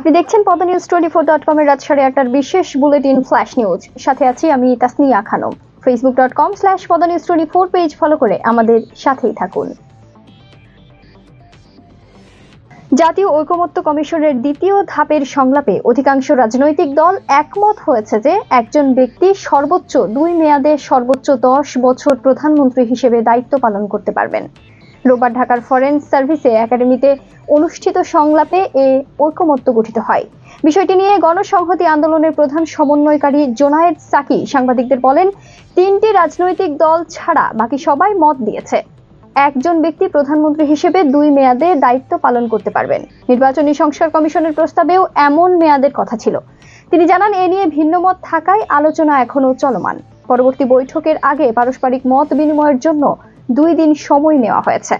আপনি দেখছেন পদ্মনিউজ24.com এর রাত 8:30টার বিশেষ বুলেটিন ফ্ল্যাশ নিউজ। সাথে আছি আমি তাসনিয়া খানম। facebook.com/পদ্মনিউজ24 পেজ ফলো করে আমাদের সাথেই থাকুন। জাতীয় ঐকমত্য কমিশনের দ্বিতীয় ধাপের সংলাপে অধিকাংশ রাজনৈতিক দল একমত হয়েছে যে একজন ব্যক্তি সর্বোচ্চ 2 মেয়াদে সর্বোচ্চ 10 বছর প্রধানমন্ত্রী হিসেবে দায়িত্ব পালন করতে পারবেন। রোববার ঢাকার ফরেন সার্ভিসে একাডেমিতে অনুষ্ঠিত সংলাপে এ ঐকমত্য গঠিত হয়। বিষয়টি নিয়ে গণসংহতি আন্দোলনের প্রধান সমন্বয়কারী জোনায়েদ সাকি সাংবাদিকদের বলেন, 3টি রাজনৈতিক দল ছাড়া বাকি সবাই মত দিয়েছে একজন ব্যক্তি প্রধানমন্ত্রী হিসেবে 2 মেয়াদে দায়িত্ব পালন করতে পারবেন। নির্বাচনী সংস্কার কমিশনের প্রস্তাবেও এমন মেয়াদের কথা ছিল। তিনি জানান, এ নিয়ে ভিন্নমত থাকায় আলোচনা এখনো চলমান। পরবর্তী বৈঠকের আগে পারস্পরিক মত বিনিময়ের জন্য 2 দিন সময় নেওয়া হয়েছে।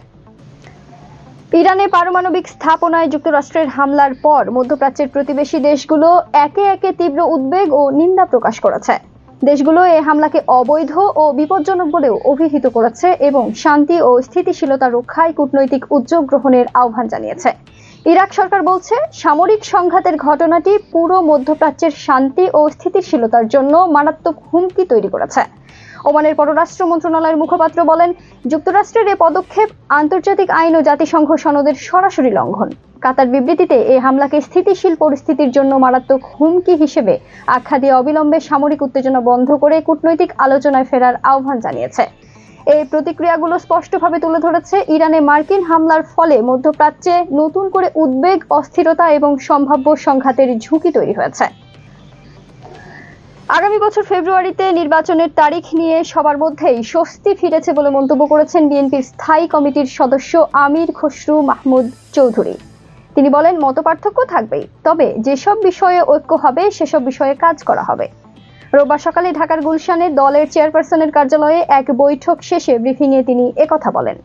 ইরানে পারমাণবিক স্থাপনায় যুক্তরাষ্ট্রের হামলার পর মধ্যপ্রাচ্যের প্রতিবেশী দেশগুলো একে একে তীব্র উদ্বেগ ও নিন্দা প্রকাশ করেছে। দেশগুলো এই হামলাকে অবৈধ ও বিপজ্জনক বলেও অভিহিত করেছে এবং শান্তি ও স্থিতিশীলতা রক্ষায় কূটনৈতিক উদ্যোগ গ্রহণের আহ্বান জানিয়েছে। ইরাক সরকার বলছে, সামরিক সংঘাতের ঘটনাটি পুরো মধ্যপ্রাচ্যের শান্তি ও স্থিতিশীলতার জন্য মারাত্মক হুমকি তৈরি করেছে। ওমানের পররাষ্ট্র মন্ত্রণালয়ের মুখপাত্র বলেন, যুক্তরাষ্ট্রের এই পদক্ষেপ আন্তর্জাতিক আইন ও জাতিসংঘ সনদের সরাসরি লঙ্ঘন। কাতার বিবৃতিতে এই হামলাকে স্থিতিশীল পরিস্থিতির জন্য মারাত্মক হুমকি হিসেবে আখ্যা দিয়ে অবিলম্বে সামরিক উত্তেজনা বন্ধ করে কূটনৈতিক আলোচনায় ফেরার আহ্বান জানিয়েছে। এই প্রতিক্রিয়াগুলো স্পষ্টভাবে তুলে ধরেছে ইরানে মার্কিন হামলার ফলে মধ্যপ্রাচ্যে নতুন করে উদ্বেগ, অস্থিরতা এবং সম্ভাব্য সংঘাতের ঝুঁকি তৈরি হয়েছে। আগামী বছর ফেব্রুয়ারিতে নির্বাচনের তারিখ নিয়ে সবার মধ্যেই স্বস্তি ফিরেছে বলে মন্তব্য করেছেন বিএনপির স্থায়ী কমিটির সদস্য আমির খসরু মাহমুদ চৌধুরী। তিনি বলেন, মতপার্থক্য থাকবেই, তবে যেসব বিষয়ে ঐক্য হবে সেসব বিষয়ে কাজ করা হবে। রোববার সকালে ঢাকার গুলশানে দলের চেয়ারপারসনের কার্যালয়ে এক বৈঠক শেষে ব্রিফিংয়ে তিনি একথা বলেন।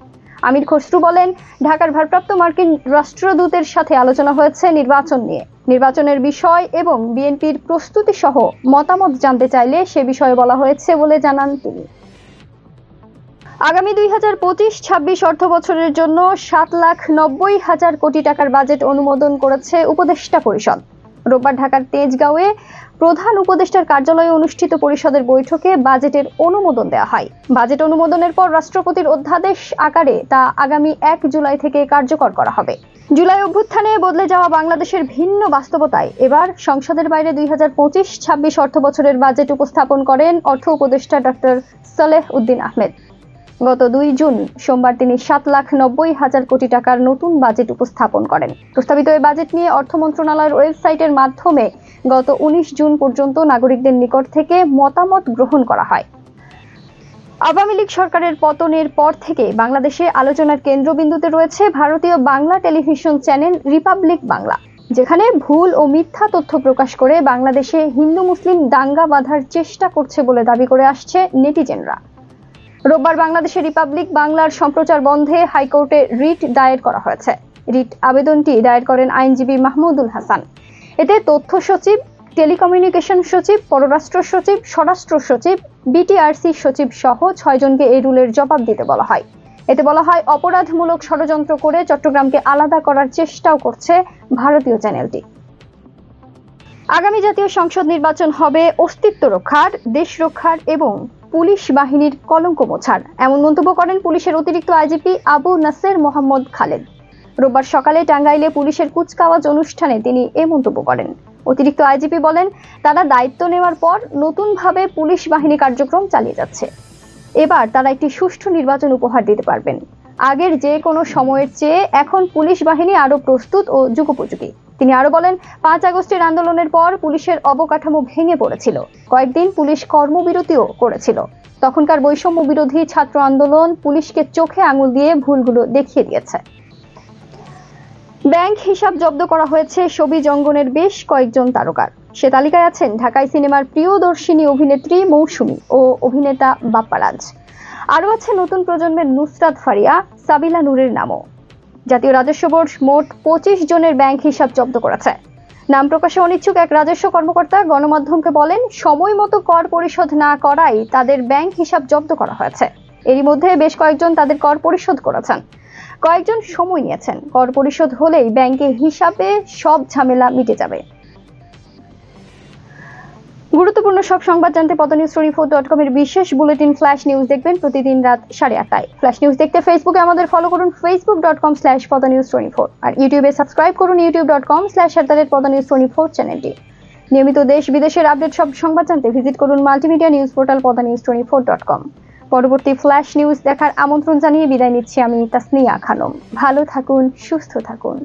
আমির খসরু বলেন, ঢাকার ভারপ্রাপ্ত মার্কিন রাষ্ট্রদূতের সাথে আলোচনা হয়েছে নির্বাচন নিয়ে। নির্বাচনের বিষয় এবং বিএনপির প্রস্তুতি সহ মতামত জানতে চাইলে সে বিষয়ে বলা হয়েছে বলে জানান তিনি। আগামী 2025-26 অর্থ বছরের জন্য 7,90,000 কোটি টাকার বাজেট অনুমোদন করেছে উপদেষ্টা পরিষদ। রোববার ঢাকার তেজগাঁওয়ে প্রধান উপদেষ্টার কার্যালয়ে অনুষ্ঠিত পরিষদের বৈঠকে বাজেটের অনুমোদন দেওয়া হয়। বাজেট অনুমোদনের পর রাষ্ট্রপতির অধ্যাদেশ আকারে তা আগামী 1 জুলাই থেকে কার্যকর করা হবে। জুলাই অভ্যুত্থানে বদলে যাওয়া বাংলাদেশের ভিন্ন বাস্তবতায় এবার সংসদের বাইরে 2025-26 অর্থ বছরের বাজেট উপস্থাপন করেন অর্থ উপদেষ্টা ডক্টর সালেহ উদ্দিন আহমেদ। গত 2 জুন সোমবার তিনি 7,90,000 কোটি টাকার নতুন বাজেট উপস্থাপন করেন। প্রস্তাবিত এই বাজেট নিয়ে অর্থ মন্ত্রণালয়ের ওয়েবসাইটের মাধ্যমে গত 19 জুন পর্যন্ত নাগরিকদের নিকট থেকে মতামত গ্রহণ করা হয়। আওয়ামী লীগ সরকারের পতনের পর থেকে বাংলাদেশে আলোচনার কেন্দ্রবিন্দুতে রয়েছে ভারতীয় Bangla television channel Republic Bangla, যেখানে ভুল ও মিথ্যা তথ্য প্রকাশ করে বাংলাদেশে হিন্দু মুসলিম দাঙ্গা বাঁধার চেষ্টা করছে বলে দাবি করে আসছে নেটিজেনরা। রোববার বাংলাদেশে রিপাবলিক বাংলার সম্প্রচার বন্ধে হাইকোর্টে রিট দায়ের করা হয়েছে। রিট আবেদনটি দায়ের করেন আইনজীবী মাহমুদুল হাসান। এতে তথ্য সচিব, টেলিকমিউনিকেশন সচিব, পররাষ্ট্র সচিব, স্বরাষ্ট্র সচিব, বিটিআরসি সচিব সহ 6 জনকে এই রুলের জবাব দিতে বলা হয়। এতে বলা হয়, অপরাধমূলক ষড়যন্ত্র করে চট্টগ্রামকে আলাদা করার চেষ্টাও করছে ভারতীয় চ্যানেলটি। আগামী জাতীয় সংসদ নির্বাচন হবে অস্তিত্ব রক্ষার, দেশ রক্ষার এবং পুলিশ বাহিনীর কলঙ্ক মোছার, এমন মন্তব্য করেন পুলিশের অতিরিক্ত আইজিপি আবু নাসের মোহাম্মদ খালেদ। রোববার সকালে টাঙ্গাইলে পুলিশের কুচকাওয়াজ অনুষ্ঠানে তিনি এ মন্তব্য করেন। অতিরিক্ত আইজিপি বলেন, তারা দায়িত্ব নেওয়ার পর নতুনভাবে পুলিশ বাহিনী কার্যক্রম চালিয়ে যাচ্ছে। এবার তারা একটি সুষ্ঠু নির্বাচন উপহার দিতে পারবেন। আগের যে কোনো সময়ের চেয়ে এখন পুলিশ বাহিনী আরো প্রস্তুত ও যুগোপযোগী। তিনি আরো বলেন, 5 আগস্টের আন্দোলনের পর পুলিশের অবকাঠামো ভেঙে পড়েছিল। কয়েকদিন পুলিশ কর্মবিরতিও করেছিল। তখনকার বৈষম্য বিরোধী ছাত্র আন্দোলন পুলিশকে চোখে আঙুল দিয়ে ভুলগুলো দেখিয়ে দিয়েছে। ব্যাংক হিসাব জব্দ করা হয়েছে শোবিজ অঙ্গনের বেশ কয়েকজন তারকার। সে তালিকায় আছেন ঢাকাই সিনেমার প্রিয়দর্শিনী অভিনেত্রী মৌসুমী ও অভিনেতা বাপ্পারাজ। আরও আছে নতুন প্রজন্মের নুসরাত ফারিয়া, সাবিলা নূরের নামও। জাতীয় রাজস্ব বোর্ড মোট 25 জনের ব্যাংক হিসাব জব্দ করেছে। নাম প্রকাশে অনিচ্ছুক এক রাজস্ব কর্মকর্তা গণমাধ্যমকে বলেন, সময় মতো কর পরিশোধ না করায় তাদের ব্যাংক হিসাব জব্দ করা হয়েছে। এরই মধ্যে বেশ কয়েকজন তাদের কর পরিশোধ করেছেন। কয়েকজন সময় নিয়েছেন। কর পরিশোধ হলেই ব্যাংকে হিসাবে সব ঝামেলা মিটে যাবে। গুরুত্বপূর্ণ সব সংবাদ জানতে padanews24.com এর বিশেষ বুলেটিন ফ্ল্যাশ নিউজ দেখবেন প্রতিদিন রাত 8:30টায়। ফ্ল্যাশ নিউজ দেখতে ফেসবুকে আমাদের ফলো করুন facebook.com/padanews24 আর ইউটিউবে সাবস্ক্রাইব করুন youtube.com/padanews24 চ্যানেলটি। নিয়মিত দেশ বিদেশের আপডেট সব সংবাদ জানতে ভিজিট করুন মাল্টিমিডিয়া নিউজ পোর্টাল padanews24.com। পরবর্তী ফ্ল্যাশ নিউজ দেখার আমন্ত্রণ জানিয়ে বিদায় নিচ্ছি আমি তাসনিয়া খানম। ভালো থাকুন, সুস্থ থাকুন।